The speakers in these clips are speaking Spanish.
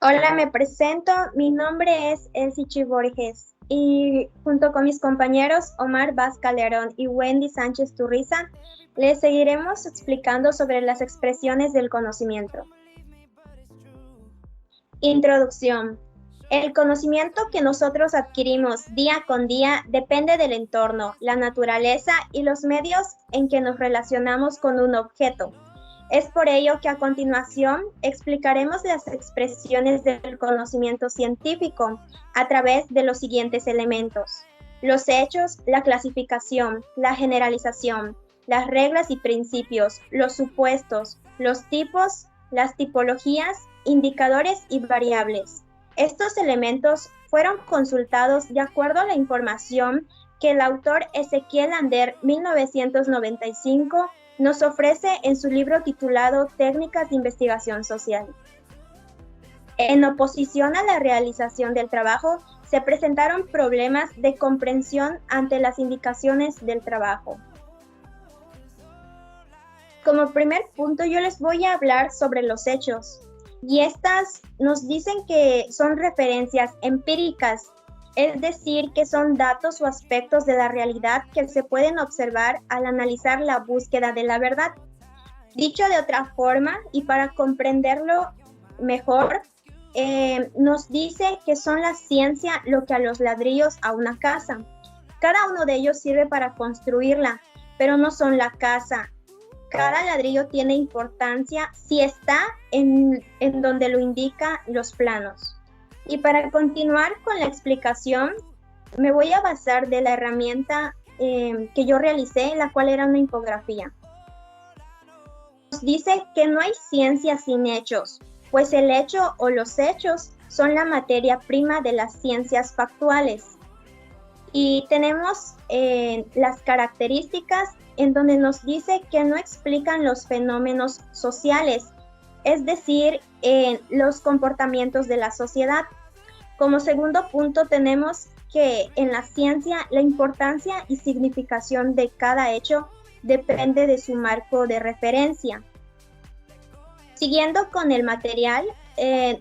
Hola, me presento. Mi nombre es Elsichi Borges y junto con mis compañeros Omar Vaz Calderón y Wendy Sánchez Turriza, les seguiremos explicando sobre las expresiones del conocimiento. Introducción. El conocimiento que nosotros adquirimos día con día depende del entorno, la naturaleza y los medios en que nos relacionamos con un objeto. Es por ello que a continuación explicaremos las expresiones del conocimiento científico a través de los siguientes elementos: los hechos, la clasificación, la generalización, las reglas y principios, los supuestos, los tipos, las tipologías, indicadores y variables. Estos elementos fueron consultados de acuerdo a la información que el autor Ezequiel Ander, 1995, nos ofrece en su libro titulado Técnicas de Investigación Social. En oposición a la realización del trabajo, se presentaron problemas de comprensión ante las indicaciones del trabajo. Como primer punto, yo les voy a hablar sobre los hechos. Y estas nos dicen que son referencias empíricas, es decir, que son datos o aspectos de la realidad que se pueden observar al analizar la búsqueda de la verdad. Dicho de otra forma, y para comprenderlo mejor, nos dice que son la ciencia lo que a los ladrillos a una casa. Cada uno de ellos sirve para construirla, pero no son la casa. Cada ladrillo tiene importancia si está en donde lo indican los planos. Y para continuar con la explicación, me voy a basar de la herramienta que yo realicé, la cual era una infografía. Nos dice que no hay ciencia sin hechos, pues el hecho o los hechos son la materia prima de las ciencias factuales. Y tenemos las características en donde nos dice que no explican los fenómenos sociales, es decir, los comportamientos de la sociedad. Como segundo punto tenemos que en la ciencia la importancia y significación de cada hecho depende de su marco de referencia. Siguiendo con el material,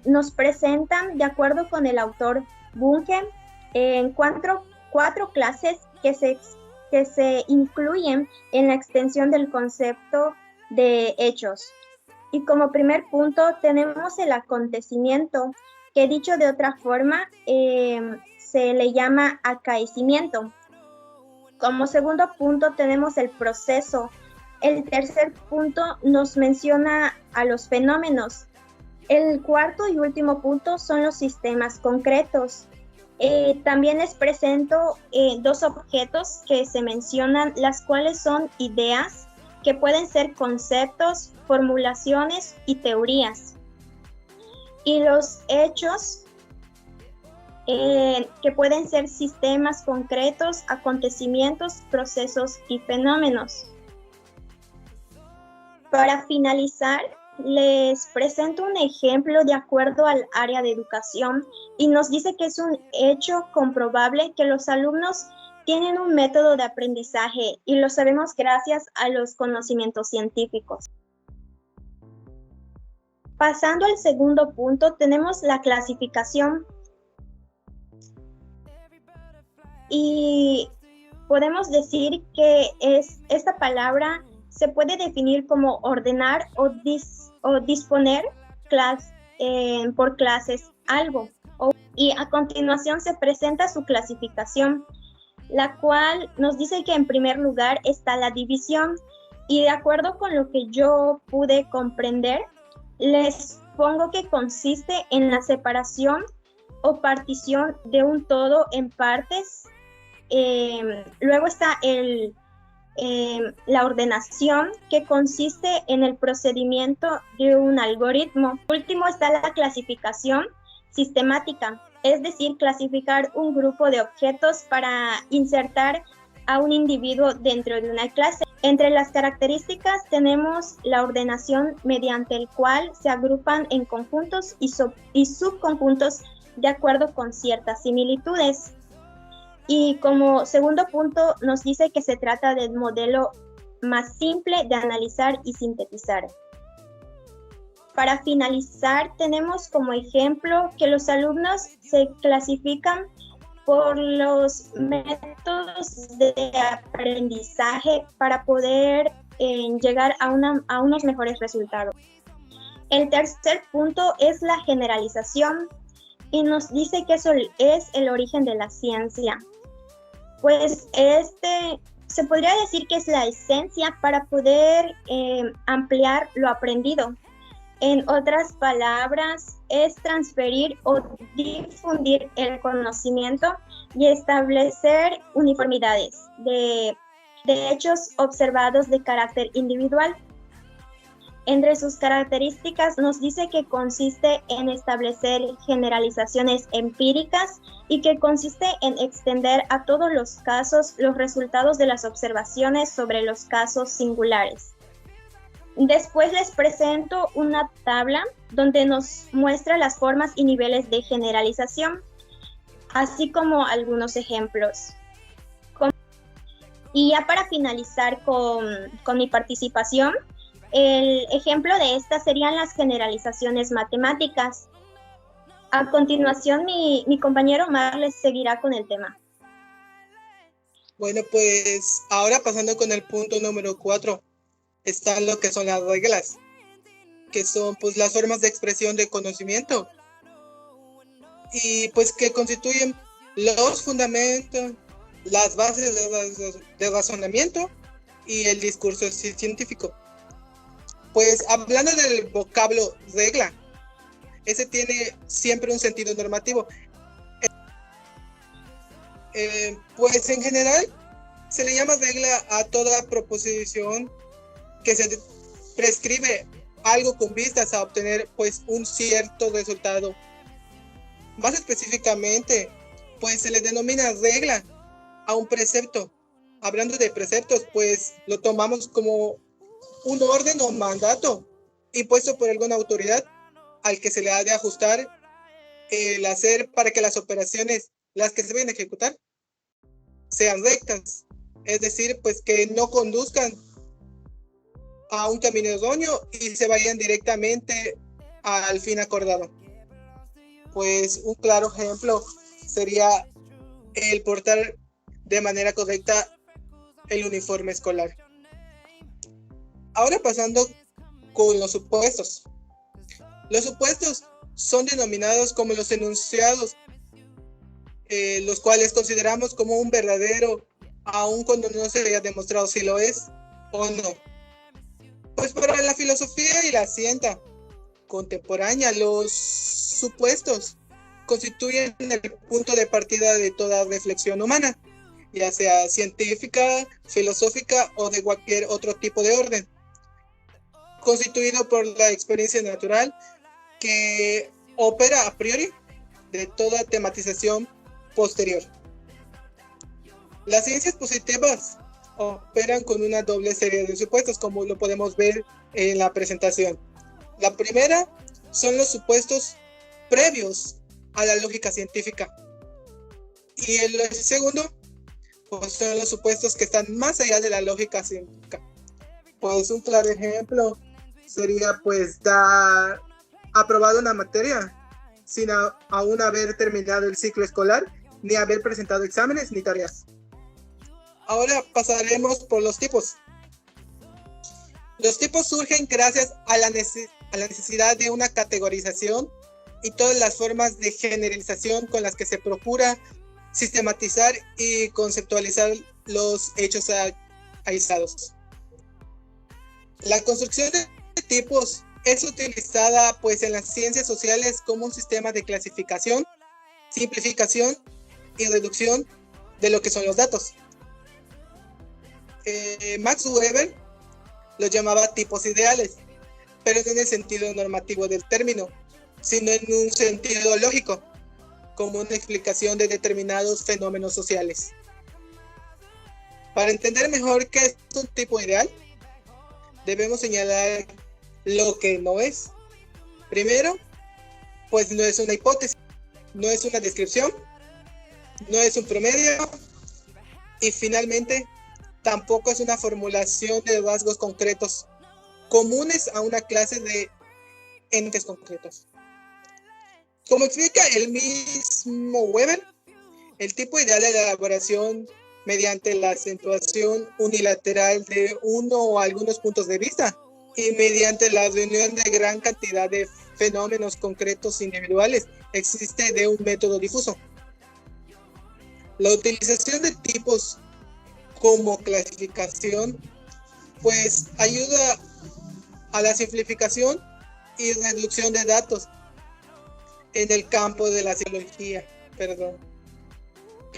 nos presentan, de acuerdo con el autor Bunge, en cuatro clases que se incluyen en la extensión del concepto de hechos. Y como primer punto tenemos el acontecimiento, que dicho de otra forma se le llama acaecimiento. Como segundo punto tenemos el proceso. El tercer punto nos menciona a los fenómenos. El cuarto y último punto son los sistemas concretos. También les presento dos objetos que se mencionan, las cuales son ideas, que pueden ser conceptos, formulaciones y teorías. Y los hechos, que pueden ser sistemas concretos, acontecimientos, procesos y fenómenos. Para finalizar, les presento un ejemplo de acuerdo al área de educación y nos dice que es un hecho comprobable que los alumnos tienen un método de aprendizaje y lo sabemos gracias a los conocimientos científicos. Pasando al segundo punto, tenemos la clasificación. Y podemos decir que esta palabra se puede definir como ordenar o disponer por clases algo. Y a continuación se presenta su clasificación, la cual nos dice que en primer lugar está la división. Y de acuerdo con lo que yo pude comprender, les pongo que consiste en la separación o partición de un todo en partes. Luego está la ordenación, que consiste en el procedimiento de un algoritmo. Por último está la clasificación sistemática, es decir, clasificar un grupo de objetos para insertar a un individuo dentro de una clase. Entre las características tenemos la ordenación, mediante el cual se agrupan en conjuntos y subconjuntos de acuerdo con ciertas similitudes. Y como segundo punto nos dice que se trata del modelo más simple de analizar y sintetizar. Para finalizar, tenemos como ejemplo que los alumnos se clasifican por los métodos de aprendizaje para poder llegar a unos mejores resultados. El tercer punto es la generalización y nos dice que eso es el origen de la ciencia. Pues se podría decir que es la esencia para poder ampliar lo aprendido. En otras palabras, es transferir o difundir el conocimiento y establecer uniformidades de hechos observados de carácter individual. Entre sus características nos dice que consiste en establecer generalizaciones empíricas y que consiste en extender a todos los casos los resultados de las observaciones sobre los casos singulares. Después les presento una tabla donde nos muestra las formas y niveles de generalización, así como algunos ejemplos. Y ya para finalizar con mi participación, el ejemplo de estas serían las generalizaciones matemáticas. A continuación, mi compañero Omar les seguirá con el tema. Bueno, pues ahora pasando con el punto número 4, están lo que son las reglas, que son pues las formas de expresión de conocimiento y pues que constituyen los fundamentos, las bases de razonamiento y el discurso científico. Pues hablando del vocablo regla, ese tiene siempre un sentido normativo. Pues en general se le llama regla a toda proposición que se prescribe algo con vistas a obtener pues un cierto resultado. Más específicamente, pues se le denomina regla a un precepto. Hablando de preceptos, pues lo tomamos como un orden o mandato impuesto por alguna autoridad al que se le ha de ajustar el hacer para que las operaciones, las que se vayan a ejecutar, sean rectas. Es decir, pues que no conduzcan a un camino erróneo y se vayan directamente al fin acordado. Pues un claro ejemplo sería el portar de manera correcta el uniforme escolar. Ahora pasando con los supuestos. Los supuestos son denominados como los enunciados, los cuales consideramos como un verdadero, aun cuando no se haya demostrado si lo es o no. Pues para la filosofía y la ciencia contemporánea, los supuestos constituyen el punto de partida de toda reflexión humana, ya sea científica, filosófica o de cualquier otro tipo de orden, constituido por la experiencia natural que opera a priori de toda tematización posterior. Las ciencias positivas operan con una doble serie de supuestos, como lo podemos ver en la presentación. La primera son los supuestos previos a la lógica científica. Y el segundo, pues son los supuestos que están más allá de la lógica científica. Pues un claro ejemplo sería pues dar aprobado una materia sin aún haber terminado el ciclo escolar, ni haber presentado exámenes ni tareas. Ahora pasaremos por los tipos. Los tipos surgen gracias a la necesidad de una categorización y todas las formas de generalización con las que se procura sistematizar y conceptualizar los hechos aislados. La construcción de tipos es utilizada pues en las ciencias sociales como un sistema de clasificación, simplificación y reducción de lo que son los datos. Max Weber los llamaba tipos ideales, pero no en el sentido normativo del término, sino en un sentido lógico, como una explicación de determinados fenómenos sociales. Para entender mejor qué es un tipo ideal, debemos señalar lo que no es. Primero, pues no es una hipótesis, no es una descripción, no es un promedio y finalmente tampoco es una formulación de rasgos concretos comunes a una clase de entes concretos. Como explica el mismo Weber, el tipo ideal de la elaboración mediante la acentuación unilateral de uno o algunos puntos de vista y mediante la reunión de gran cantidad de fenómenos concretos individuales existe de un método difuso. La utilización de tipos como clasificación pues ayuda a la simplificación y reducción de datos en el campo de la psicología, Pero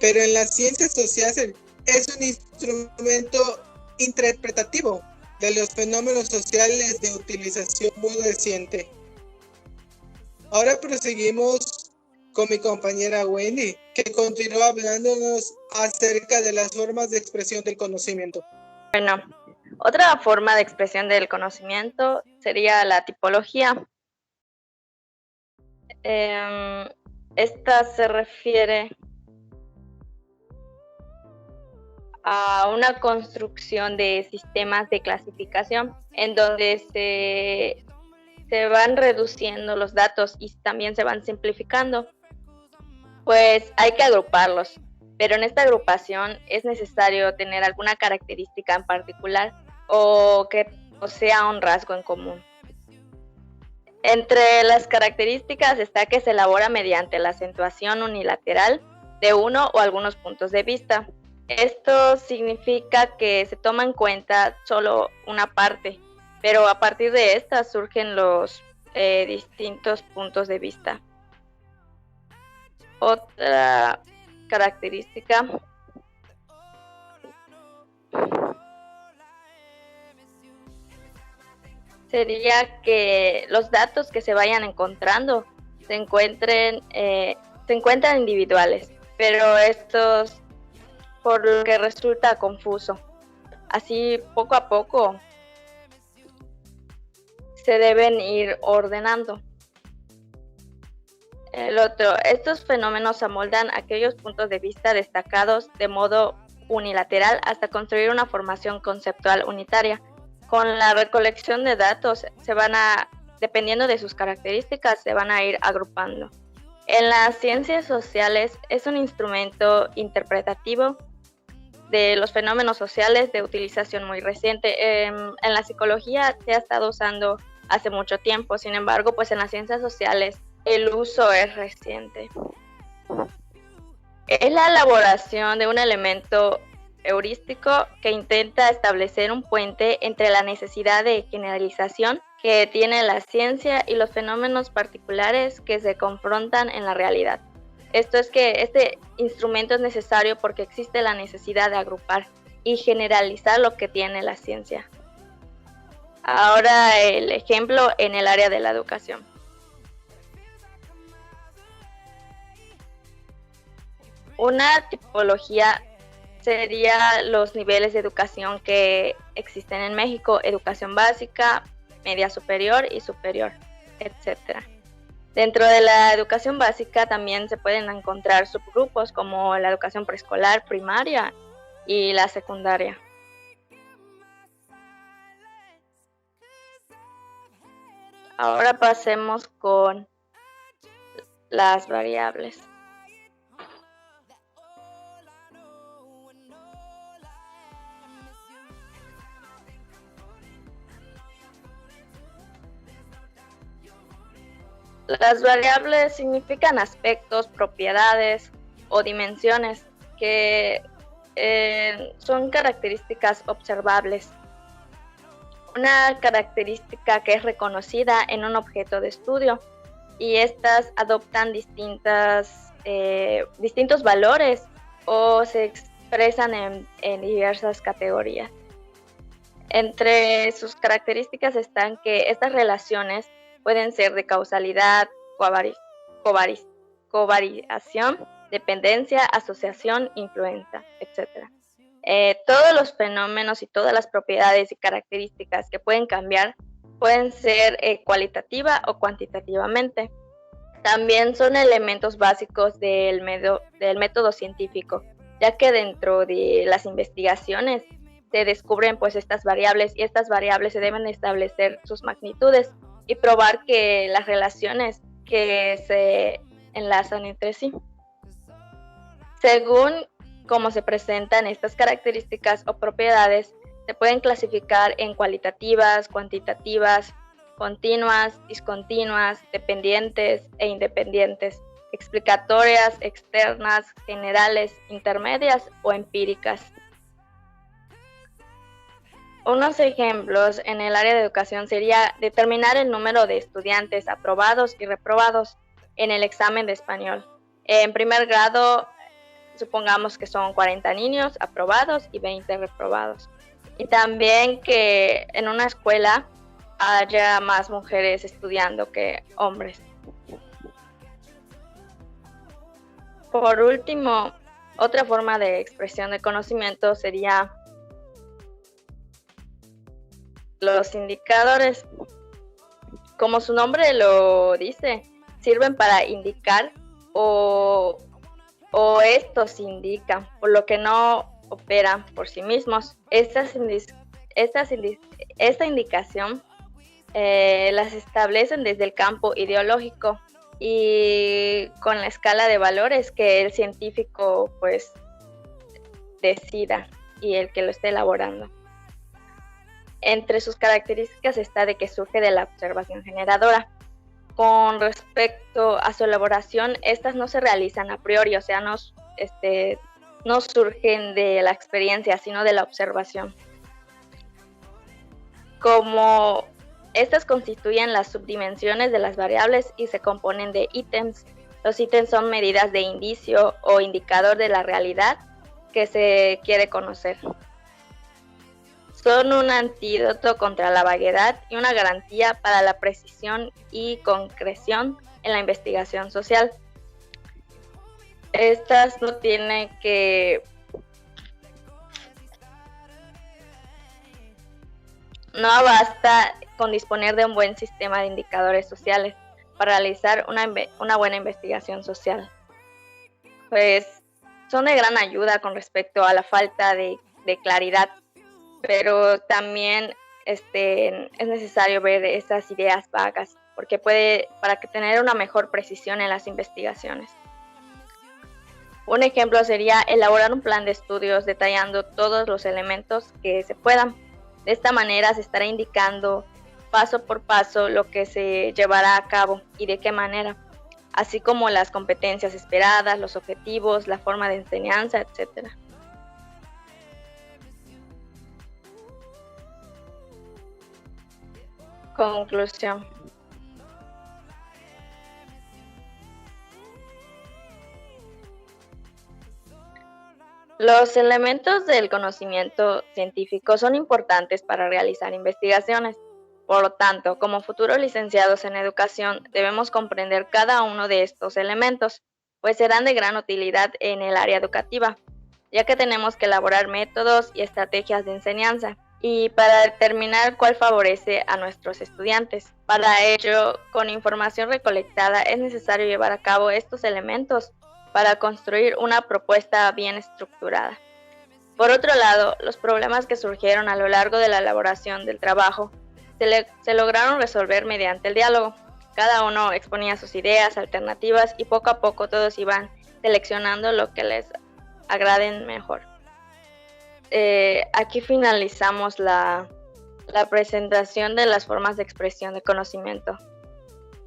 en las ciencias sociales es un instrumento interpretativo de los fenómenos sociales de utilización muy reciente. Ahora proseguimos con mi compañera Wendy, que continúa hablándonos acerca de las formas de expresión del conocimiento. Bueno, otra forma de expresión del conocimiento sería la tipología. Esta se refiere a una construcción de sistemas de clasificación en donde se van reduciendo los datos y también se van simplificando. Pues hay que agruparlos, pero en esta agrupación es necesario tener alguna característica en particular o que posea un rasgo en común. Entre las características está que se elabora mediante la acentuación unilateral de uno o algunos puntos de vista. Esto significa que se toma en cuenta solo una parte, pero a partir de esta surgen los distintos puntos de vista. Otra característica sería que los datos que se vayan encontrando se encuentran individuales, pero estos por lo que resulta confuso. Así poco a poco se deben ir ordenando. El otro, estos fenómenos amoldan aquellos puntos de vista destacados de modo unilateral hasta construir una formación conceptual unitaria. Con la recolección de datos dependiendo de sus características, se van a ir agrupando. En las ciencias sociales es un instrumento interpretativo de los fenómenos sociales de utilización muy reciente. En la psicología se ha estado usando hace mucho tiempo, sin embargo, pues en las ciencias sociales el uso es reciente. Es la elaboración de un elemento heurístico que intenta establecer un puente entre la necesidad de generalización que tiene la ciencia y los fenómenos particulares que se confrontan en la realidad. Esto es que este instrumento es necesario porque existe la necesidad de agrupar y generalizar lo que tiene la ciencia. Ahora el ejemplo en el área de la educación. Una tipología sería los niveles de educación que existen en México: educación básica, media superior y superior, etc. Dentro de la educación básica también se pueden encontrar subgrupos como la educación preescolar, primaria y la secundaria. Ahora pasemos con las variables. Las variables significan aspectos, propiedades o dimensiones que son características observables. Una característica que es reconocida en un objeto de estudio y estas adoptan distintos valores o se expresan en diversas categorías. Entre sus características están que estas relaciones pueden ser de causalidad, covariación, dependencia, asociación, influencia, etc. Todos los fenómenos y todas las propiedades y características que pueden cambiar pueden ser cualitativa o cuantitativamente. También son elementos básicos del método científico, ya que dentro de las investigaciones se descubren pues estas variables y estas variables se deben establecer sus magnitudes y probar que las relaciones que se enlazan entre sí. Según cómo se presentan estas características o propiedades, se pueden clasificar en cualitativas, cuantitativas, continuas, discontinuas, dependientes e independientes, explicatorias, externas, generales, intermedias o empíricas. Unos ejemplos en el área de educación sería determinar el número de estudiantes aprobados y reprobados en el examen de español. En primer grado, supongamos que son 40 niños aprobados y 20 reprobados. Y también que en una escuela haya más mujeres estudiando que hombres. Por último, otra forma de expresión de conocimiento sería los indicadores. Como su nombre lo dice, sirven para indicar o estos indican, por lo que no operan por sí mismos. Esta indicación las establecen desde el campo ideológico y con la escala de valores que el científico pues decida y el que lo esté elaborando. Entre sus características está de que surge de la observación generadora. Con respecto a su elaboración, estas no se realizan a priori, o sea, no surgen de la experiencia, sino de la observación. Como estas constituyen las subdimensiones de las variables y se componen de ítems. Los ítems son medidas de indicio o indicador de la realidad que se quiere conocer. Son un antídoto contra la vaguedad y una garantía para la precisión y concreción en la investigación social. Estas no tienen que... No basta con disponer de un buen sistema de indicadores sociales para realizar una buena investigación social. Pues son de gran ayuda con respecto a la falta de claridad, pero también es necesario ver esas ideas vagas, porque para tener una mejor precisión en las investigaciones. Un ejemplo sería elaborar un plan de estudios detallando todos los elementos que se puedan. De esta manera se estará indicando paso por paso lo que se llevará a cabo y de qué manera, así como las competencias esperadas, los objetivos, la forma de enseñanza, etc. Conclusión. Los elementos del conocimiento científico son importantes para realizar investigaciones. Por lo tanto, como futuros licenciados en educación, debemos comprender cada uno de estos elementos, pues serán de gran utilidad en el área educativa, ya que tenemos que elaborar métodos y estrategias de enseñanza, y para determinar cuál favorece a nuestros estudiantes. Para ello, con información recolectada, es necesario llevar a cabo estos elementos para construir una propuesta bien estructurada. Por otro lado, los problemas que surgieron a lo largo de la elaboración del trabajo se lograron resolver mediante el diálogo. Cada uno exponía sus ideas, alternativas y poco a poco todos iban seleccionando lo que les agraden mejor. Aquí finalizamos la presentación de las formas de expresión de conocimiento.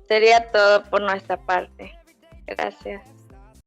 Sería todo por nuestra parte. Gracias.